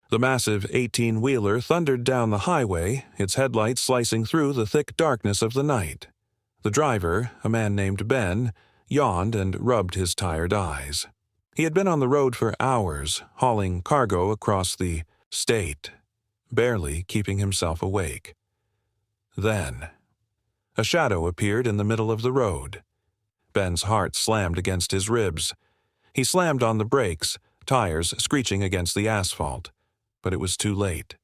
The massive 18-wheeler thundered down the highway, its headlights slicing through the thick darkness of the night. The driver, a man named Ben, yawned and rubbed his tired eyes. He had been on the road for hours, hauling cargo across the state, barely keeping himself awake. Then, a shadow appeared in the middle of the road. Ben's heart slammed against his ribs. He slammed on the brakes, tires screeching against the asphalt. But it was too late.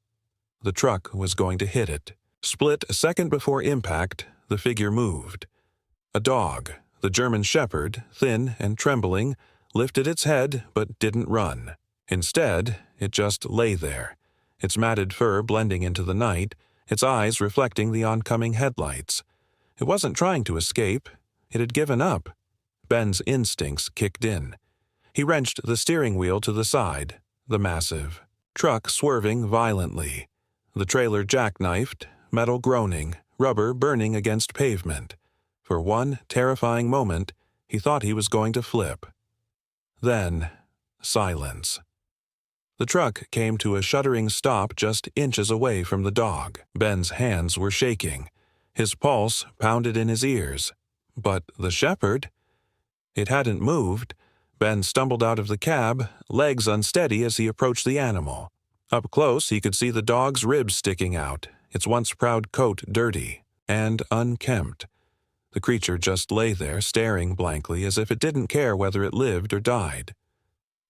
The truck was going to hit it. Split a second before impact, the figure moved. A dog, the German Shepherd, thin and trembling, lifted its head but didn't run. Instead, it just lay there, its matted fur blending into the night, its eyes reflecting the oncoming headlights. It wasn't trying to escape. It had given up. Ben's instincts kicked in. He wrenched the steering wheel to the side, the massive truck swerving violently. The trailer jackknifed, metal groaning, rubber burning against pavement. For one terrifying moment, he thought he was going to flip. Then, silence. The truck came to a shuddering stop just inches away from the dog. Ben's hands were shaking. His pulse pounded in his ears. But the shepherd? It hadn't moved. Ben stumbled out of the cab, legs unsteady as he approached the animal. Up close, he could see the dog's ribs sticking out, its once proud coat dirty and unkempt. The creature just lay there, staring blankly as if it didn't care whether it lived or died.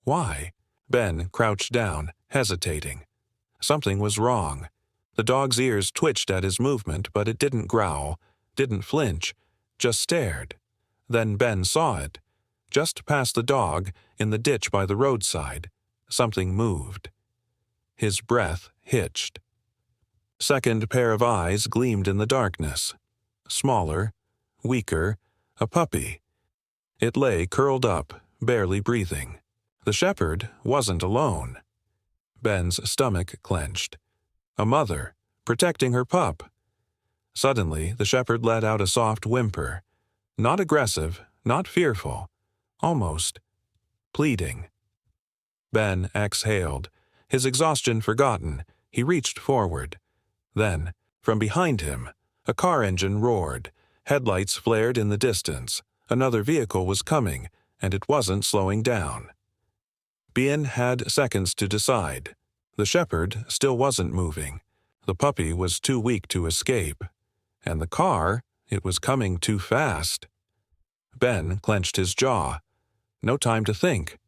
Why? Ben crouched down, hesitating. Something was wrong. The dog's ears twitched at his movement, but it didn't growl, didn't flinch, just stared. Then Ben saw it. Just past the dog, in the ditch by the roadside, something moved. His breath hitched. Second pair of eyes gleamed in the darkness. Smaller, weaker, a puppy. It lay curled up, barely breathing. The shepherd wasn't alone. Ben's stomach clenched. A mother, protecting her pup. Suddenly, the shepherd let out a soft whimper. Not aggressive, not fearful. Almost pleading. Ben exhaled. His exhaustion forgotten, he reached forward. Then, from behind him, a car engine roared. Headlights flared in the distance. Another vehicle was coming, and it wasn't slowing down. Ben had seconds to decide. The shepherd still wasn't moving. The puppy was too weak to escape. And the car, it was coming too fast. Ben clenched his jaw. No time to think.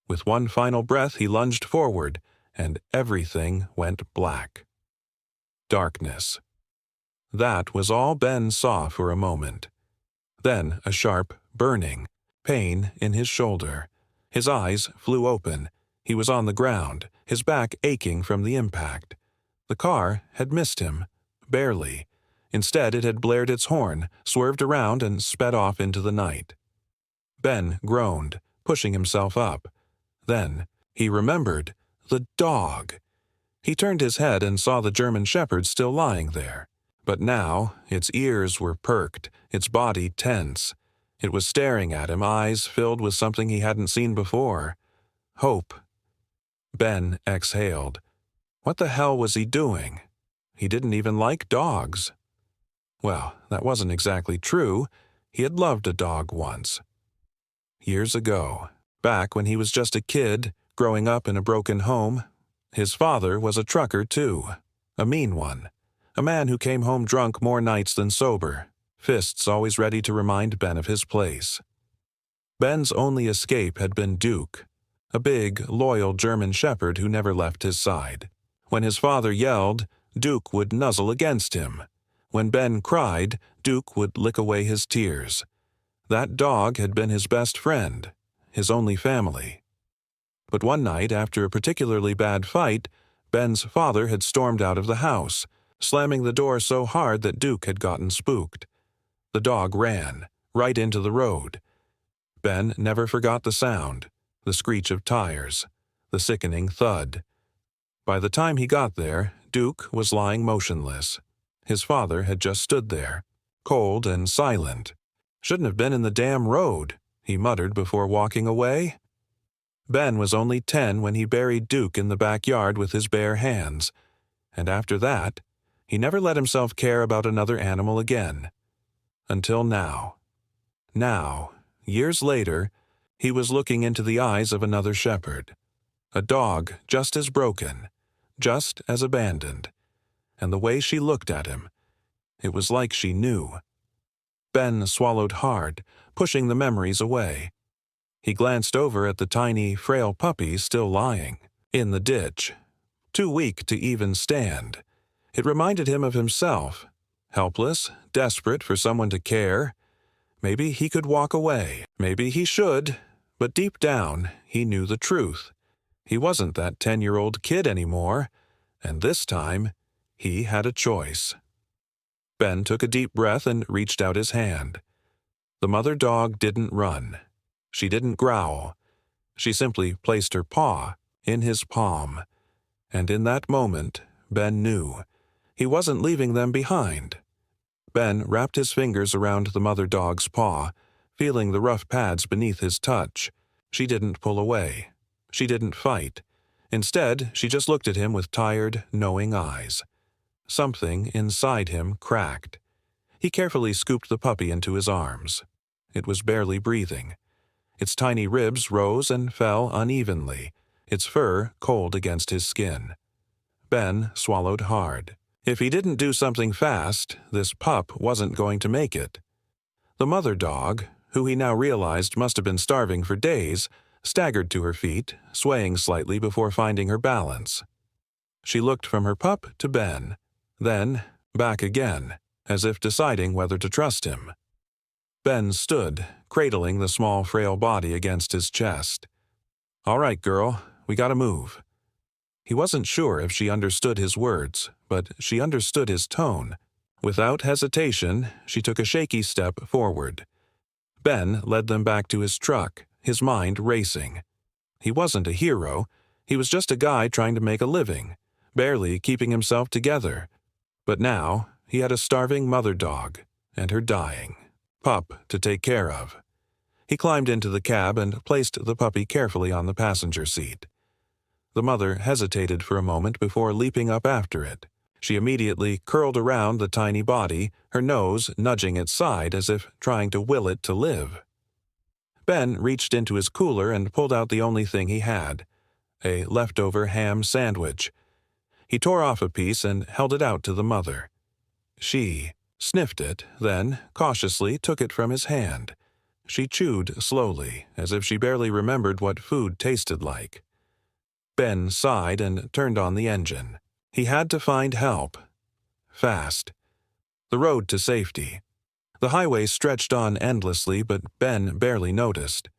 With one final breath, he lunged forward, and everything went black. Darkness. That was all Ben saw for a moment. Then a sharp, burning pain in his shoulder. His eyes flew open. He was on the ground, his back aching from the impact. The car had missed him, barely. Instead, it had blared its horn, swerved around, and sped off into the night. Ben groaned, pushing himself up. Then he remembered the dog. He turned his head and saw the German Shepherd still lying there. But now its ears were perked, its body tense. It was staring at him, eyes filled with something he hadn't seen before. Hope. Ben exhaled. What the hell was he doing? He didn't even like dogs. Well, that wasn't exactly true. He had loved a dog once. Years ago, back when he was just a kid, growing up in a broken home. His father was a trucker, too. A mean one. A man who came home drunk more nights than sober, fists always ready to remind Ben of his place. Ben's only escape had been Duke, a big, loyal German shepherd who never left his side. When his father yelled, Duke would nuzzle against him. When Ben cried, Duke would lick away his tears. That dog had been his best friend, his only family. But one night, after a particularly bad fight, Ben's father had stormed out of the house, slamming the door so hard that Duke had gotten spooked. The dog ran, right into the road. Ben never forgot the sound, the screech of tires, the sickening thud. By the time he got there, Duke was lying motionless. His father had just stood there, cold and silent. Shouldn't have been in the damn road, he muttered before walking away. Ben was only 10 when he buried Duke in the backyard with his bare hands, and after that, he never let himself care about another animal again. Until now. Now, years later, he was looking into the eyes of another shepherd. A dog just as broken, just as abandoned. And the way she looked at him, it was like she knew. Ben swallowed hard, pushing the memories away. He glanced over at the tiny, frail puppy still lying in the ditch, too weak to even stand. It reminded him of himself, helpless, desperate for someone to care. Maybe he could walk away. Maybe he should. But deep down, he knew the truth. He wasn't that 10-year-old kid anymore, and this time, he had a choice. Ben took a deep breath and reached out his hand. The mother dog didn't run. She didn't growl. She simply placed her paw in his palm. And in that moment, Ben knew. He wasn't leaving them behind. Ben wrapped his fingers around the mother dog's paw, feeling the rough pads beneath his touch. She didn't pull away. She didn't fight. Instead, she just looked at him with tired, knowing eyes. Something inside him cracked. He carefully scooped the puppy into his arms. It was barely breathing. Its tiny ribs rose and fell unevenly, its fur cold against his skin. Ben swallowed hard. If he didn't do something fast, this pup wasn't going to make it. The mother dog, who he now realized must have been starving for days, staggered to her feet, swaying slightly before finding her balance. She looked from her pup to Ben, then back again, as if deciding whether to trust him. Ben stood, cradling the small, frail body against his chest. "All right, girl, we gotta move." He wasn't sure if she understood his words, but she understood his tone. Without hesitation, she took a shaky step forward. Ben led them back to his truck, his mind racing. He wasn't a hero. He was just a guy trying to make a living, barely keeping himself together. But now, he had a starving mother dog, and her dying pup to take care of. He climbed into the cab and placed the puppy carefully on the passenger seat. The mother hesitated for a moment before leaping up after it. She immediately curled around the tiny body, her nose nudging its side as if trying to will it to live. Ben reached into his cooler and pulled out the only thing he had, a leftover ham sandwich. He tore off a piece and held it out to the mother. She sniffed it, then cautiously took it from his hand. She chewed slowly, as if she barely remembered what food tasted like. Ben sighed and turned on the engine. He had to find help. Fast. The road to safety. The highway stretched on endlessly, but Ben barely noticed.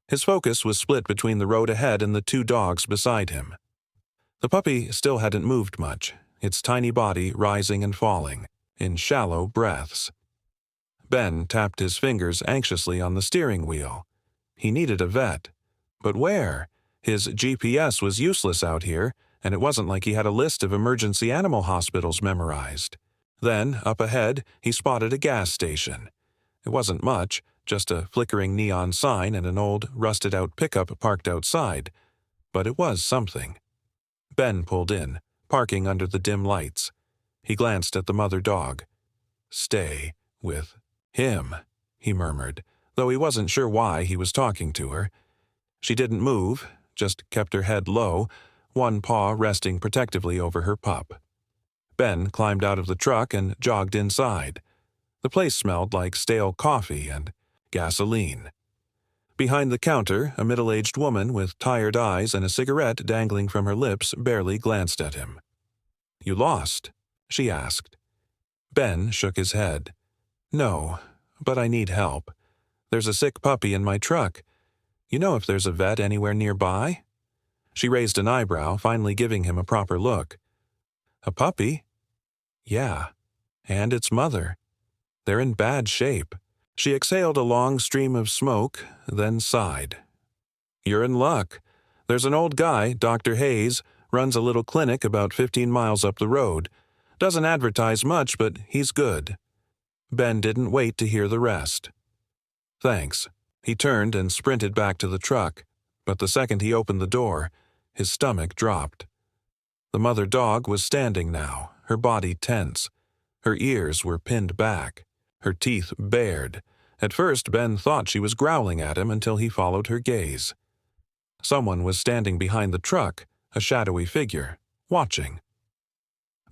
His focus was split between the road ahead and the two dogs beside him. The puppy still hadn't moved much, its tiny body rising and falling, in shallow breaths. Ben tapped his fingers anxiously on the steering wheel. He needed a vet. But where? His GPS was useless out here, and it wasn't like he had a list of emergency animal hospitals memorized. Then, up ahead, he spotted a gas station. It wasn't much, just a flickering neon sign and an old, rusted-out pickup parked outside. But it was something. Ben pulled in, parking under the dim lights. He glanced at the mother dog. "Stay with him," he murmured, though he wasn't sure why he was talking to her. She didn't move, just kept her head low, one paw resting protectively over her pup. Ben climbed out of the truck and jogged inside. The place smelled like stale coffee and gasoline. Behind the counter, a middle-aged woman with tired eyes and a cigarette dangling from her lips barely glanced at him. "You lost?" she asked. Ben shook his head. "No, but I need help. There's a sick puppy in my truck. You know if there's a vet anywhere nearby?" She raised an eyebrow, finally giving him a proper look. "A puppy?" "Yeah, and its mother. They're in bad shape." She exhaled a long stream of smoke, then sighed. "You're in luck. There's an old guy, Dr. Hayes, runs a little clinic about 15 miles up the road. Doesn't advertise much, but he's good." Ben didn't wait to hear the rest. "Thanks." He turned and sprinted back to the truck. But the second he opened the door, his stomach dropped. The mother dog was standing now, her body tense. Her ears were pinned back, her teeth bared. At first, Ben thought she was growling at him until he followed her gaze. Someone was standing behind the truck, a shadowy figure, watching.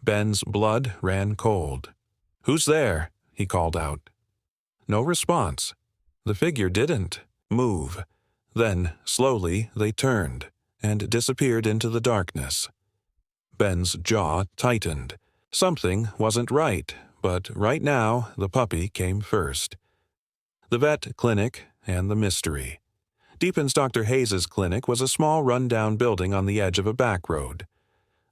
Ben's blood ran cold. "Who's there?" he called out. No response. The figure didn't move. Then, slowly, they turned and disappeared into the darkness. Ben's jaw tightened. Something wasn't right, but right now the puppy came first. The vet clinic and the mystery. Deepen's Dr. Hayes's clinic was a small run-down building on the edge of a back road.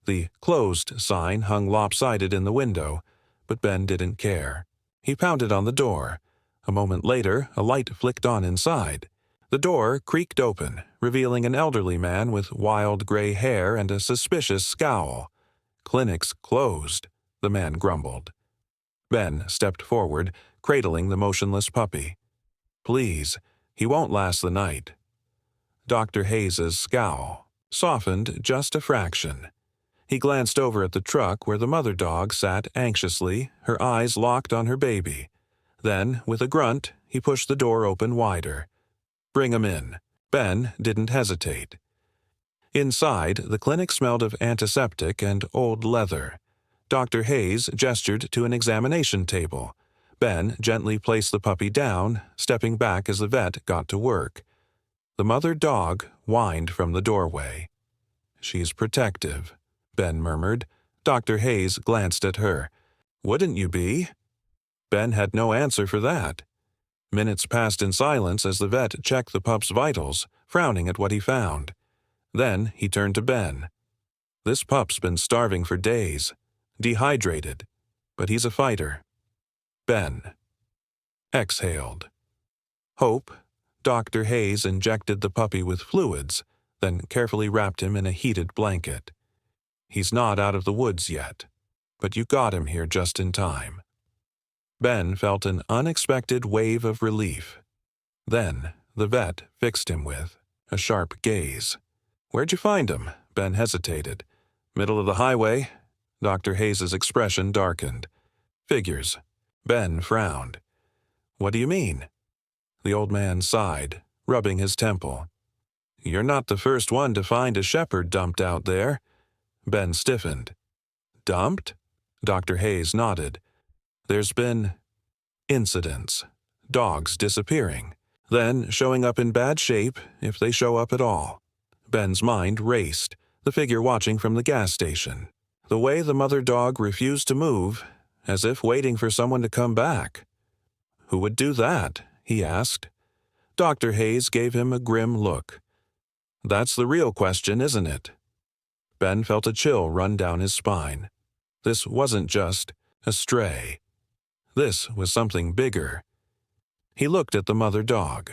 The "closed" sign hung lopsided in the window, but Ben didn't care. He pounded on the door. A moment later, a light flicked on inside. The door creaked open, revealing an elderly man with wild gray hair and a suspicious scowl. "Clinic's closed," the man grumbled. Ben stepped forward, cradling the motionless puppy. "Please, he won't last the night." Dr. Hayes's scowl softened just a fraction. He glanced over at the truck where the mother dog sat anxiously, her eyes locked on her baby. Then, with a grunt, he pushed the door open wider. "Bring him in." Ben didn't hesitate. Inside, the clinic smelled of antiseptic and old leather. Dr. Hayes gestured to an examination table. Ben gently placed the puppy down, stepping back as the vet got to work. The mother dog whined from the doorway. "She's protective," Ben murmured. Dr. Hayes glanced at her. "Wouldn't you be?" Ben had no answer for that. Minutes passed in silence as the vet checked the pup's vitals, frowning at what he found. Then he turned to Ben. "This pup's been starving for days, dehydrated, but he's a fighter." Ben exhaled. Hope. Dr. Hayes injected the puppy with fluids, then carefully wrapped him in a heated blanket. "He's not out of the woods yet, but you got him here just in time." Ben felt an unexpected wave of relief. Then the vet fixed him with a sharp gaze. "Where'd you find him?" Ben hesitated. "Middle of the highway." Dr. Hayes's expression darkened. "Figures." Ben frowned. "What do you mean?" The old man sighed, rubbing his temple. "You're not the first one to find a shepherd dumped out there." Ben stiffened. "Dumped?" Dr. Hayes nodded. "There's been incidents. Dogs disappearing, then showing up in bad shape if they show up at all." Ben's mind raced, the figure watching from the gas station. The way the mother dog refused to move, as if waiting for someone to come back. "Who would do that?" he asked. Dr. Hayes gave him a grim look. "That's the real question, isn't it?" Ben felt a chill run down his spine. This wasn't just a stray. This was something bigger. He looked at the mother dog.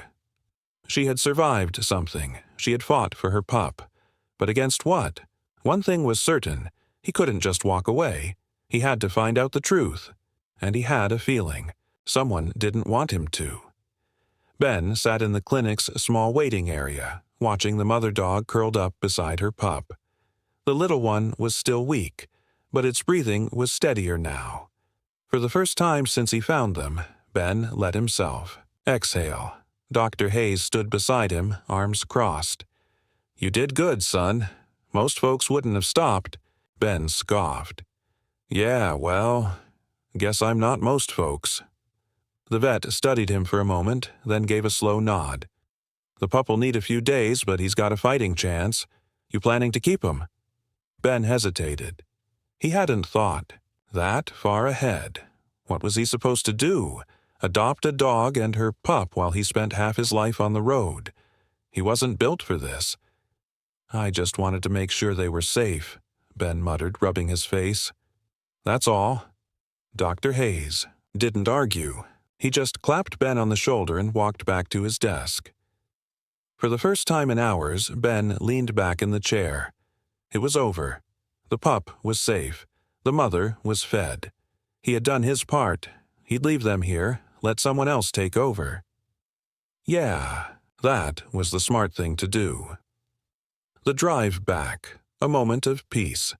She had survived something. She had fought for her pup. But against what? One thing was certain. He couldn't just walk away. He had to find out the truth. And he had a feeling. Someone didn't want him to. Ben sat in the clinic's small waiting area, watching the mother dog curled up beside her pup. The little one was still weak, but its breathing was steadier now. For the first time since he found them, Ben let himself exhale. Dr. Hayes stood beside him, arms crossed. "You did good, son. Most folks wouldn't have stopped." Ben scoffed. "Yeah, well, guess I'm not most folks." The vet studied him for a moment, then gave a slow nod. "The pup'll need a few days, but he's got a fighting chance. You planning to keep him?" Ben hesitated. He hadn't thought that far ahead. What was he supposed to do? Adopt a dog and her pup while he spent half his life on the road? He wasn't built for this. "I just wanted to make sure they were safe," Ben muttered, rubbing his face. "That's all." Dr. Hayes didn't argue. He just clapped Ben on the shoulder and walked back to his desk. For the first time in hours, Ben leaned back in the chair. It was over. The pup was safe. The mother was fed. He had done his part. He'd leave them here, let someone else take over. "Yeah," That was the smart thing to do. The drive back, a moment of peace.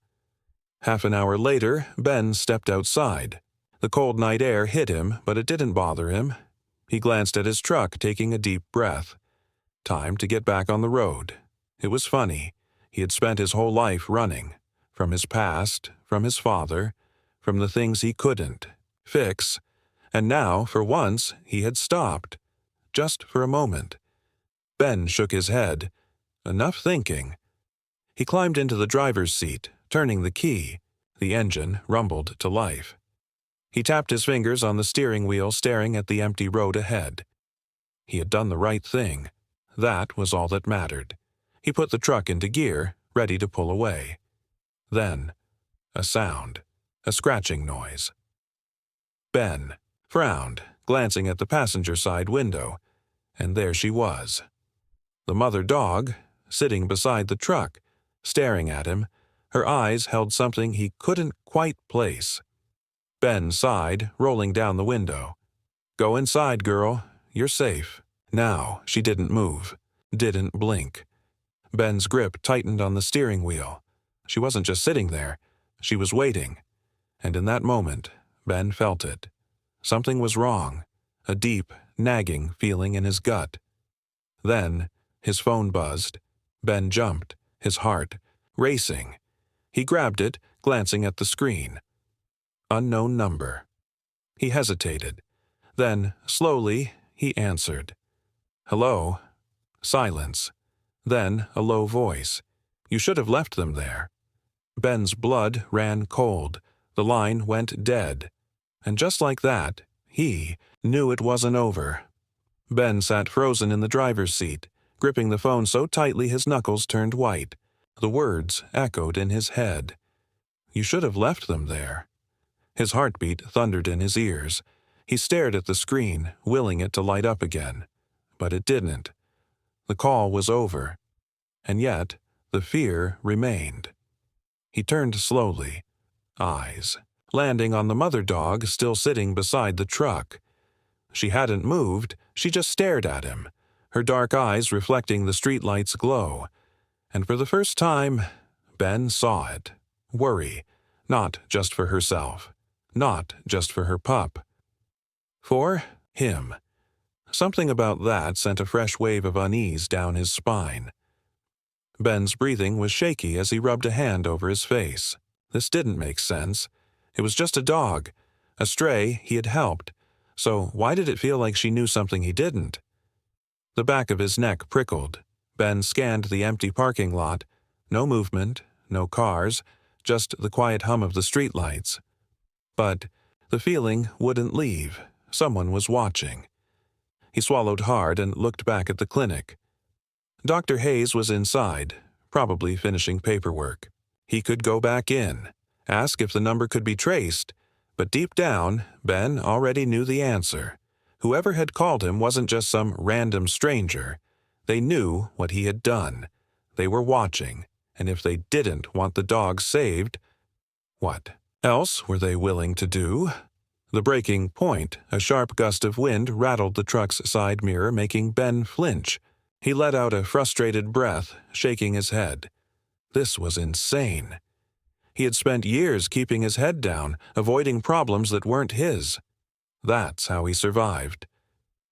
Half an hour later, Ben stepped outside. The cold night air hit him, but it didn't bother him. He glanced at his truck, taking a deep breath. Time to get back on the road. It was funny. He had spent his whole life running. From his past, from his father, from the things he couldn't fix. And now, for once, he had stopped. Just for a moment. Ben shook his head. Enough thinking. He climbed into the driver's seat, turning the key. The engine rumbled to life. He tapped his fingers on the steering wheel, staring at the empty road ahead. He had done the right thing. That was all that mattered. He put the truck into gear, ready to pull away. Then, a sound, a scratching noise. Ben frowned, glancing at the passenger side window, and there she was. The mother dog, sitting beside the truck, staring at him, her eyes held something he couldn't quite place. Ben sighed, rolling down the window. "Go inside, girl. You're safe." Now she didn't move, didn't blink. Ben's grip tightened on the steering wheel. She wasn't just sitting there, she was waiting. And in that moment, Ben felt it. Something was wrong, a deep, nagging feeling in his gut. Then, his phone buzzed. Ben jumped, his heart racing. He grabbed it, glancing at the screen. Unknown number. He hesitated. Then, slowly, he answered. "Hello." Silence. Then a low voice. "You should have left them there." Ben's blood ran cold. The line went dead. And just like that, he knew it wasn't over. Ben sat frozen in the driver's seat, gripping the phone so tightly his knuckles turned white. The words echoed in his head. "You should have left them there." His heartbeat thundered in his ears. He stared at the screen, willing it to light up again. But it didn't. The call was over. And yet, the fear remained. He turned slowly, eyes landing on the mother dog still sitting beside the truck. She hadn't moved, she just stared at him, her dark eyes reflecting the streetlight's glow. And for the first time, Ben saw it. Worry, not just for herself, not just for her pup. For him. Something about that sent a fresh wave of unease down his spine. Ben's breathing was shaky as he rubbed a hand over his face. This didn't make sense. It was just a dog, a stray he had helped. So why did it feel like she knew something he didn't? The back of his neck prickled. Ben scanned the empty parking lot. No movement, no cars, just the quiet hum of the streetlights. But the feeling wouldn't leave. Someone was watching. He swallowed hard and looked back at the clinic. Dr. Hayes was inside, probably finishing paperwork. He could go back in, ask if the number could be traced, but deep down, Ben already knew the answer. Whoever had called him wasn't just some random stranger. They knew what he had done. They were watching, and if they didn't want the dog saved, what else were they willing to do? The breaking point, a sharp gust of wind rattled the truck's side mirror, making Ben flinch. He let out a frustrated breath, shaking his head. This was insane. He had spent years keeping his head down, avoiding problems that weren't his. That's how he survived.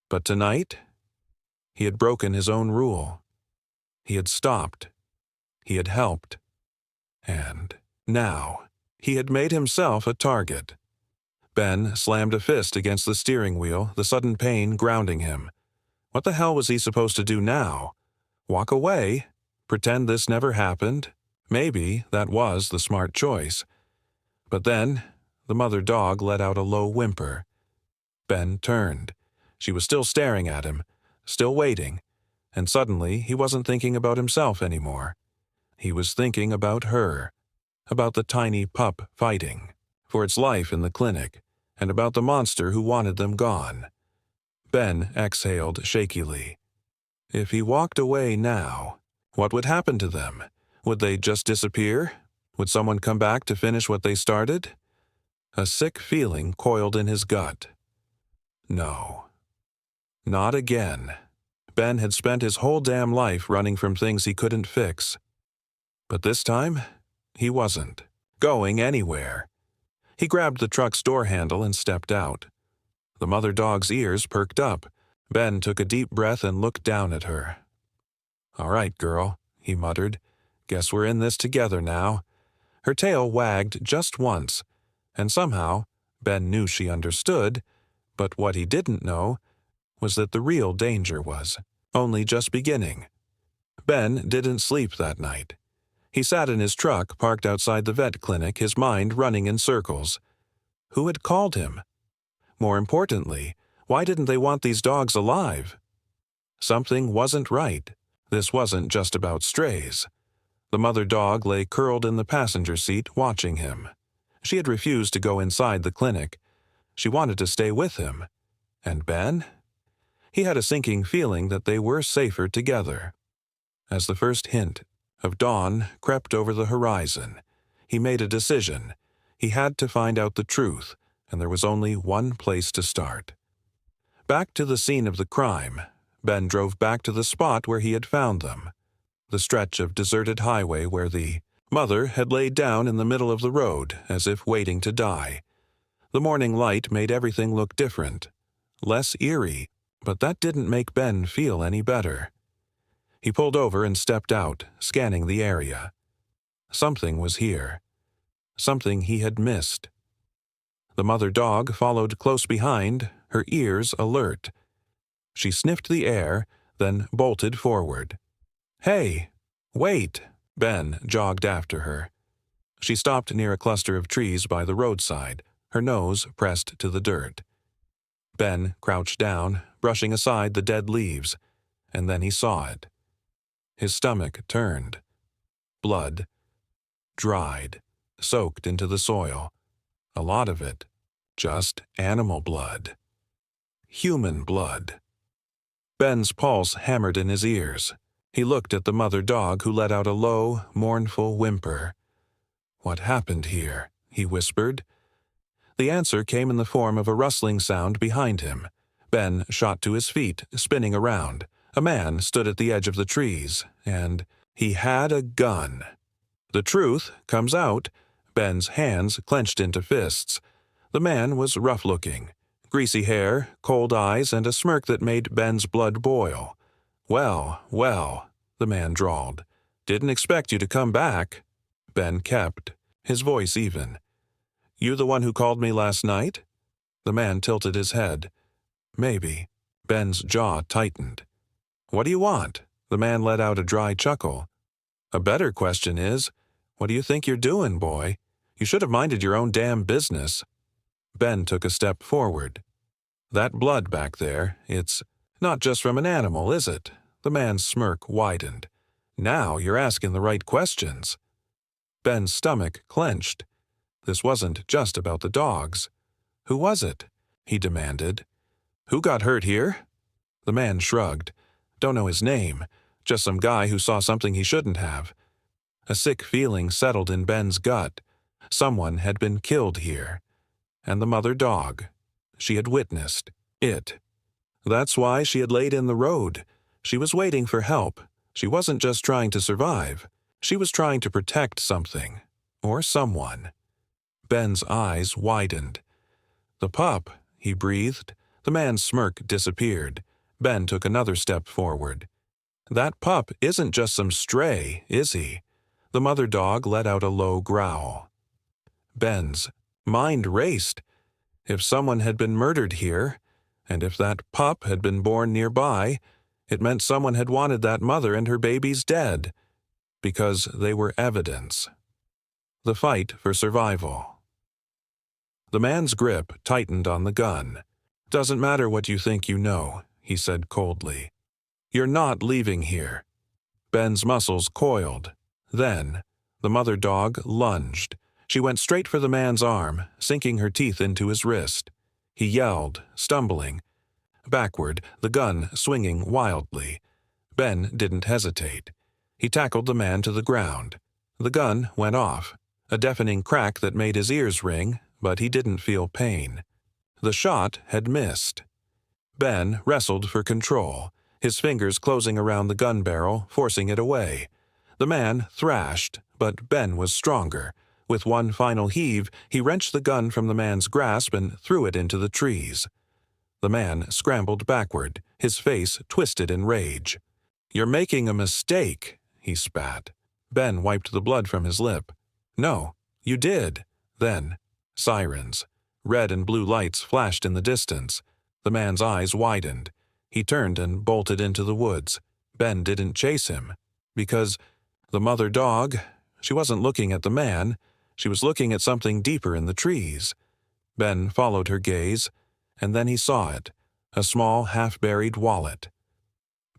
But tonight, he had broken his own rule. He had stopped. He had helped. And now, he had made himself a target. Ben slammed a fist against the steering wheel, the sudden pain grounding him. What the hell was he supposed to do now? Walk away? Pretend this never happened? Maybe that was the smart choice. But then, the mother dog let out a low whimper. Ben turned. She was still staring at him, still waiting, and suddenly he wasn't thinking about himself anymore. He was thinking about her, about the tiny pup fighting for its life in the clinic, and about the monster who wanted them gone. Ben exhaled shakily. If he walked away now, what would happen to them? Would they just disappear? Would someone come back to finish what they started? A sick feeling coiled in his gut. No. Not again. Ben had spent his whole damn life running from things he couldn't fix. But this time, he wasn't going anywhere. He grabbed the truck's door handle and stepped out. The mother dog's ears perked up. Ben took a deep breath and looked down at her. "All right, girl," he muttered. "Guess we're in this together now." Her tail wagged just once, and somehow Ben knew she understood, but what he didn't know was that the real danger was only just beginning. Ben didn't sleep that night. He sat in his truck parked outside the vet clinic, his mind running in circles. Who had called him? More importantly, why didn't they want these dogs alive? Something wasn't right. This wasn't just about strays. The mother dog lay curled in the passenger seat watching him. She had refused to go inside the clinic. She wanted to stay with him. And Ben? He had a sinking feeling that they were safer together. As the first hint of dawn crept over the horizon, he made a decision. He had to find out the truth, and there was only one place to start. Back to the scene of the crime, Ben drove back to the spot where he had found them. The stretch of deserted highway where the mother had laid down in the middle of the road as if waiting to die. The morning light made everything look different, less eerie, but that didn't make Ben feel any better. He pulled over and stepped out, scanning the area. Something was here. Something he had missed. The mother dog followed close behind, her ears alert. She sniffed the air, then bolted forward. "Hey, wait!" Ben jogged after her. She stopped near a cluster of trees by the roadside, her nose pressed to the dirt. Ben crouched down, brushing aside the dead leaves, and then he saw it. His stomach turned. Blood. Dried. Soaked into the soil. A lot of it. Just animal blood. Human blood. Ben's pulse hammered in his ears. He looked at the mother dog who let out a low, mournful whimper. "What happened here?" he whispered. The answer came in the form of a rustling sound behind him. Ben shot to his feet, spinning around. A man stood at the edge of the trees, and he had a gun. The truth comes out. Ben's hands clenched into fists. The man was rough-looking. Greasy hair, cold eyes, and a smirk that made Ben's blood boil. "Well, well," the man drawled. "Didn't expect you to come back." Ben kept, his voice even. "You the one who called me last night?" The man tilted his head. "Maybe." Ben's jaw tightened. "What do you want?" The man let out a dry chuckle. "A better question is, what do you think you're doing, boy? You should have minded your own damn business." Ben took a step forward. "That blood back there, it's not just from an animal, is it?" The man's smirk widened. "Now you're asking the right questions." Ben's stomach clenched. This wasn't just about the dogs. "Who was it?" he demanded. "Who got hurt here?" The man shrugged. "Don't know his name. Just some guy who saw something he shouldn't have." A sick feeling settled in Ben's gut. Someone had been killed here. And the mother dog. She had witnessed it. That's why she had laid in the road. She was waiting for help. She wasn't just trying to survive. She was trying to protect something. Or someone. Ben's eyes widened. "The pup," he breathed. The man's smirk disappeared. Ben took another step forward. "That pup isn't just some stray, is he?" The mother dog let out a low growl. Ben's mind raced. If someone had been murdered here, and if that pup had been born nearby, it meant someone had wanted that mother and her babies dead, because they were evidence. The fight for survival. The man's grip tightened on the gun. "Doesn't matter what you think you know," he said coldly. "You're not leaving here." Ben's muscles coiled. Then, the mother dog lunged. She went straight for the man's arm, sinking her teeth into his wrist. He yelled, stumbling. Backward, the gun swinging wildly. Ben didn't hesitate. He tackled the man to the ground. The gun went off, a deafening crack that made his ears ring, but he didn't feel pain. The shot had missed. Ben wrestled for control. his fingers closing around the gun barrel, forcing it away. The man thrashed, but Ben was stronger. With one final heave, he wrenched the gun from the man's grasp and threw it into the trees. The man scrambled backward, his face twisted in rage. "You're making a mistake," he spat. Ben wiped the blood from his lip. "No, you did." Then, sirens. Red and blue lights flashed in the distance. The man's eyes widened. He turned and bolted into the woods. Ben didn't chase him. Because the mother dog, she wasn't looking at the man. She was looking at something deeper in the trees. Ben followed her gaze, and then he saw it, a small, half-buried wallet.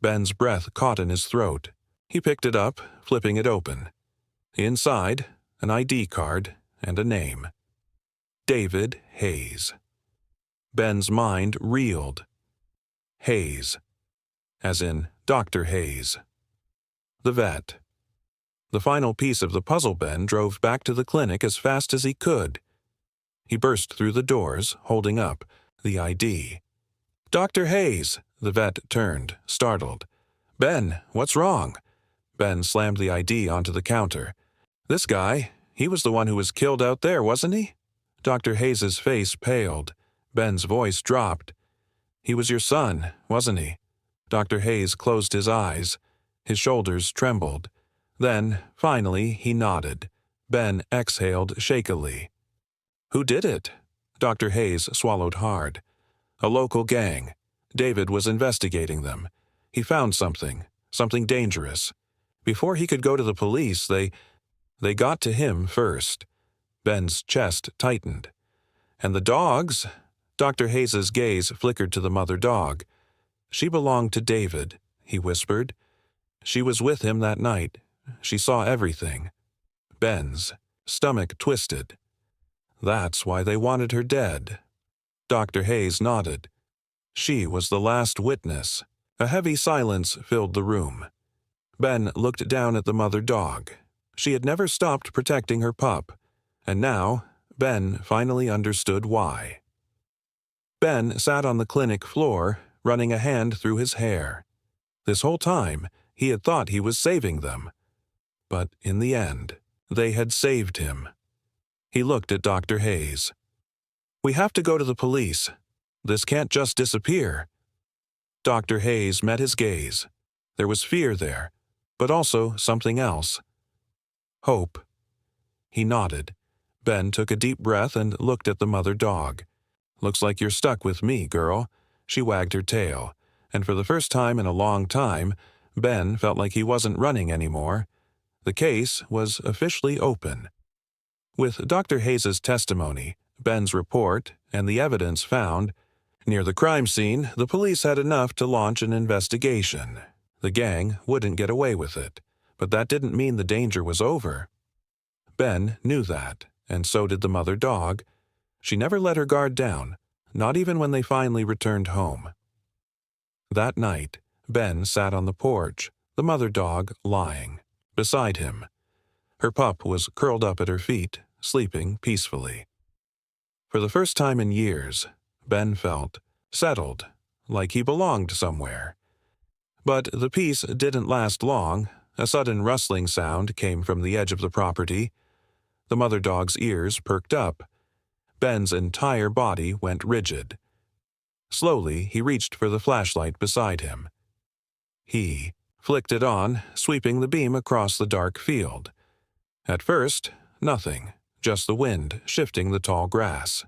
Ben's breath caught in his throat. He picked it up, flipping it open. Inside, an ID card and a name. David Hayes. Ben's mind reeled. Hayes, as in Dr. Hayes. The vet. The final piece of the puzzle. Ben drove back to the clinic as fast as he could. He burst through the doors, holding up the ID. "Dr. Hayes!" The vet turned, startled. "Ben, what's wrong?" Ben slammed the ID onto the counter. "This guy, he was the one who was killed out there, wasn't he?" Dr. Hayes's face paled. Ben's voice dropped. "He was your son, wasn't he?" Dr. Hayes closed his eyes. His shoulders trembled. Then, finally, he nodded. Ben exhaled shakily. "Who did it?" Dr. Hayes swallowed hard. "A local gang. David was investigating them. He found something dangerous. Before he could go to the police, they got to him first." Ben's chest tightened. "And the dogs?" Dr. Hayes's gaze flickered to the mother dog. "She belonged to David," he whispered. "She was with him that night. She saw everything." Ben's stomach twisted. "That's why they wanted her dead." Dr. Hayes nodded. She was the last witness. A heavy silence filled the room. Ben looked down at the mother dog. She had never stopped protecting her pup, and now Ben finally understood why. Ben sat on the clinic floor, running a hand through his hair. This whole time, he had thought he was saving them. But in the end, they had saved him. He looked at Dr. Hayes. "We have to go to the police. This can't just disappear." Dr. Hayes met his gaze. There was fear there, but also something else. Hope. He nodded. Ben took a deep breath and looked at the mother dog. "Looks like you're stuck with me, girl." She wagged her tail, and for the first time in a long time, Ben felt like he wasn't running anymore. The case was officially open. With Dr. Hayes's testimony, Ben's report, and the evidence found near the crime scene, the police had enough to launch an investigation. The gang wouldn't get away with it, but that didn't mean the danger was over. Ben knew that, and so did the mother dog. She never let her guard down, not even when they finally returned home. That night, Ben sat on the porch, the mother dog lying beside him. Her pup was curled up at her feet, sleeping peacefully. For the first time in years, Ben felt settled, like he belonged somewhere. But the peace didn't last long. A sudden rustling sound came from the edge of the property. The mother dog's ears perked up. Ben's entire body went rigid. Slowly, he reached for the flashlight beside him. He flicked it on, sweeping the beam across the dark field. At first, nothing, just the wind shifting the tall grass.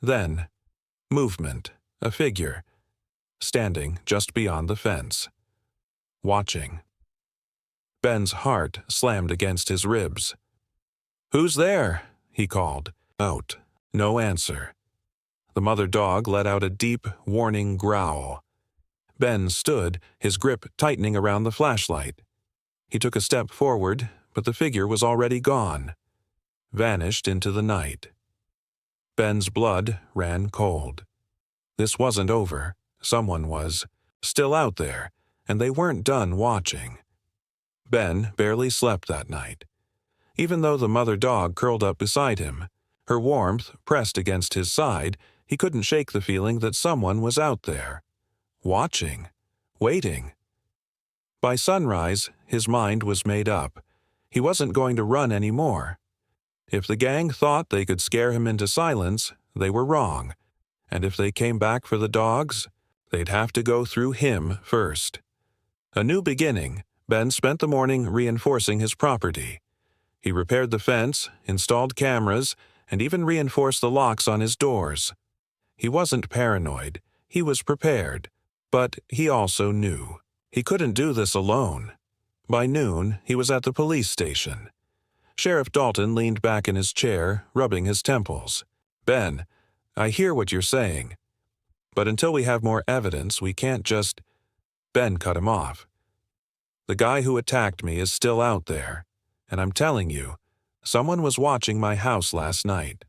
Then, movement, a figure, standing just beyond the fence, watching. Ben's heart slammed against his ribs. "Who's there?" he called. Out. No answer. The mother dog let out a deep, warning growl. Ben stood, his grip tightening around the flashlight. He took a step forward, but the figure was already gone, vanished into the night. Ben's blood ran cold. This wasn't over. Someone was still out there, and they weren't done watching. Ben barely slept that night. Even though the mother dog curled up beside him, her warmth pressed against his side, he couldn't shake the feeling that someone was out there. Watching. waiting. By sunrise, his mind was made up. He wasn't going to run anymore. If the gang thought they could scare him into silence, they were wrong. And if they came back for the dogs, they'd have to go through him first. A new beginning, Ben spent the morning reinforcing his property. He repaired the fence, installed cameras, and even reinforced the locks on his doors. He wasn't paranoid. He was prepared. But he also knew. He couldn't do this alone. By noon, he was at the police station. Sheriff Dalton leaned back in his chair, rubbing his temples. "Ben, I hear what you're saying. But until we have more evidence, we can't just—" Ben cut him off. "The guy who attacked me is still out there. And I'm telling you, someone was watching my house last night."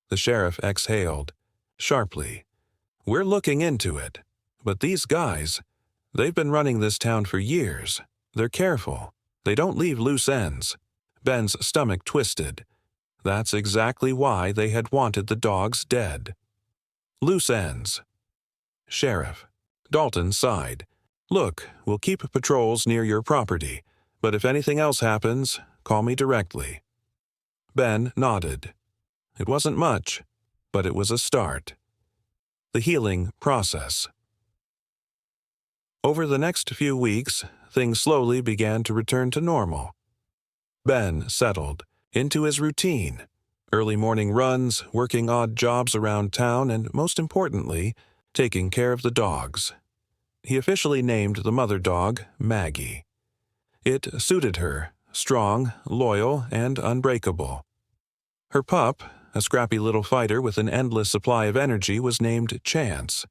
The sheriff exhaled, sharply. "We're looking into it. But these guys, they've been running this town for years. They're careful. They don't leave loose ends." Ben's stomach twisted. That's exactly why they had wanted the dogs dead. Loose ends. "Sheriff." Dalton sighed. "Look, we'll keep patrols near your property, but if anything else happens, call me directly." Ben nodded. It wasn't much, but it was a start. The healing process. Over the next few weeks, things slowly began to return to normal. Ben settled into his routine. Early morning runs, working odd jobs around town, and most importantly, taking care of the dogs. He officially named the mother dog Maggie. It suited her, strong, loyal, and unbreakable. Her pup, a scrappy little fighter with an endless supply of energy, was named Chance.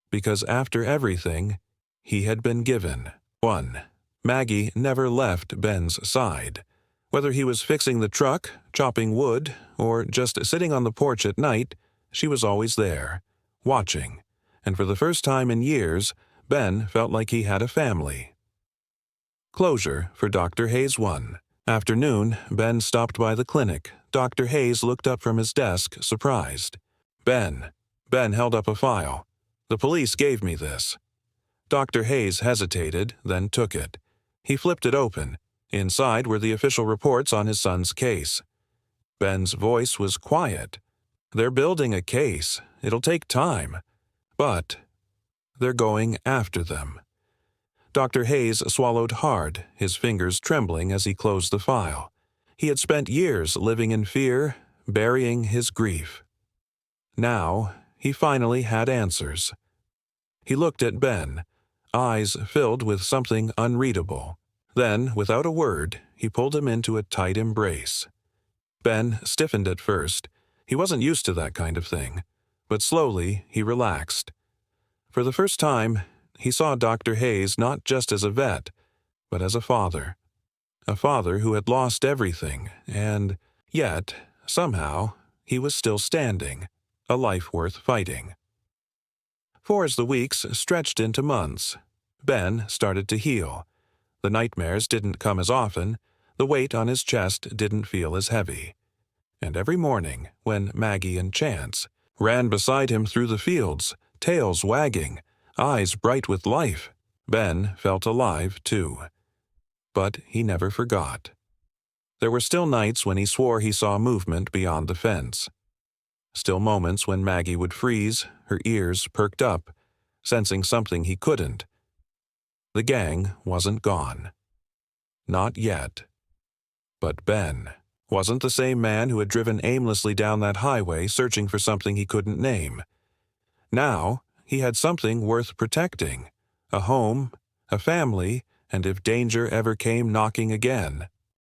Because after everything, he had been given one. Maggie never left Ben's side. Whether he was fixing the truck, chopping wood, or just sitting on the porch at night, she was always there, watching, and for the first time in years, Ben felt like he had a family. Closure for Dr. Hayes 1. Afternoon, Ben stopped by the clinic. Dr. Hayes looked up from his desk, surprised. Ben held up a file. "The police gave me this." Dr. Hayes hesitated, then took it. He flipped it open. Inside were the official reports on his son's case. Ben's voice was quiet. "They're building a case. It'll take time. But they're going after them." Dr. Hayes swallowed hard, his fingers trembling as he closed the file. He had spent years living in fear, burying his grief. Now, he finally had answers. He looked at Ben, eyes filled with something unreadable. Then, without a word, he pulled him into a tight embrace. Ben stiffened at first. He wasn't used to that kind of thing. But slowly, he relaxed. For the first time, he saw Dr. Hayes not just as a vet, but as a father. A father who had lost everything, and yet, somehow, he was still standing, a life worth fighting. For as the weeks stretched into months, Ben started to heal. The nightmares didn't come as often, the weight on his chest didn't feel as heavy. And every morning, when Maggie and Chance ran beside him through the fields, tails wagging, eyes bright with life, Ben felt alive too. But he never forgot. There were still nights when he swore he saw movement beyond the fence. Still moments when Maggie would freeze, her ears perked up, sensing something he couldn't. The gang wasn't gone. Not yet. But Ben wasn't the same man who had driven aimlessly down that highway searching for something he couldn't name. Now, he had something worth protecting. A home, a family, and if danger ever came knocking again,